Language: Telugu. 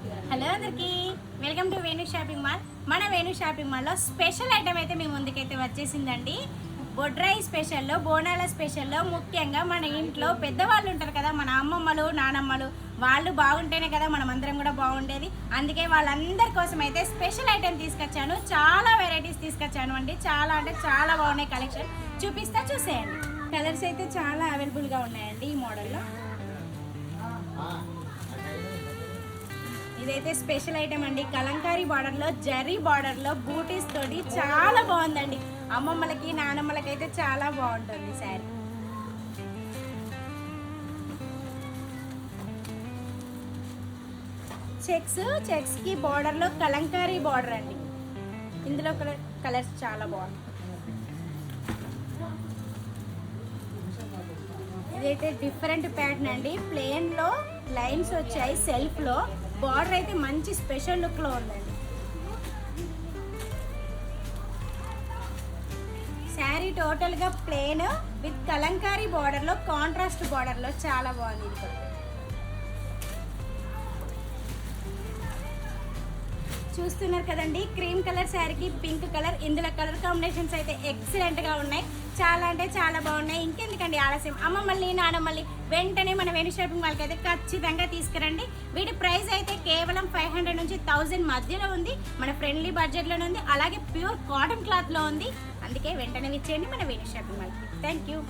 హలో అందరికీ welcome to Venu shopping mall. మన వేణు షాపింగ్ మాల్లో స్పెషల్ ఐటమ్ అయితే మీ ముందుకైతే వచ్చేసిందండి. బొడ్రాయి స్పెషల్లో, బోనాల స్పెషల్లో, ముఖ్యంగా మన ఇంట్లో పెద్దవాళ్ళు ఉంటారు కదా, మన అమ్మమ్మలు నానమ్మలు, వాళ్ళు బాగుంటేనే కదా మనం అందరం కూడా బాగుండేది. అందుకే వాళ్ళందరి కోసం అయితే స్పెషల్ ఐటమ్ తీసుకొచ్చాను. చాలా వెరైటీస్ తీసుకొచ్చాను అండి. చాలా అంటే చాలా బాగున్నాయి. కలెక్షన్ చూపిస్తా, చూసేయండి. కలర్స్ అయితే చాలా అవైలబుల్గా ఉన్నాయండి ఈ మోడల్లో. ఇదైతే స్పెషల్ ఐటమ్ అండి. కలంకారీ బార్డర్లో, జరీ బార్డర్లో, బూటీస్ తోటి చాలా బాగుందండి. అమ్మమ్మలకి నానమ్మలకి అయితే చాలా బాగుంటుంది శారీ. చెక్స్ కి బార్డర్లో కలంకారీ బార్డర్ అండి. ఇందులో కలర్స్ చాలా బాగుంది. ఇదైతే డిఫరెంట్ ప్యాటర్న్ అండి. ప్లేన్ లో లైన్స్ వచ్చాయి. సెల్ఫ్ లో బార్డర్ అయితే మంచి స్పెషల్ లుక్ లో ఉందండి. శారీ టోటల్ గా ప్లేన్ విత్ కలంకారీ బార్డర్ లో, కాంట్రాస్ట్ బార్డర్ లో చాలా బాగుంది. ఇది కూడా చూస్తున్నారు కదండి. క్రీమ్ కలర్ శారీకి పింక్ కలర్. ఇందులో కలర్ కాంబినేషన్స్ అయితే ఎక్సలెంట్ గా ఉన్నాయి. చాలా అంటే చాలా బాగున్నాయి. ఇంకెందుకండి ఆలస్యం, అమ్మమ్మల్ని నానమ్మల్ని వెంటనే మన వేణు షాపింగ్ మాల్కి అయితే ఖచ్చితంగా తీసుకురండి. వీటి ప్రైస్ అయితే కేవలం 500 నుంచి 1000 మధ్యలో ఉంది. మన ఫ్రెండ్లీ బడ్జెట్లోనే ఉంది. అలాగే ప్యూర్ కాటన్ క్లాత్లో ఉంది. అందుకే వెంటనే ఇచ్చేయండి మన వేణు షాపింగ్ మాల్కి. Thank you.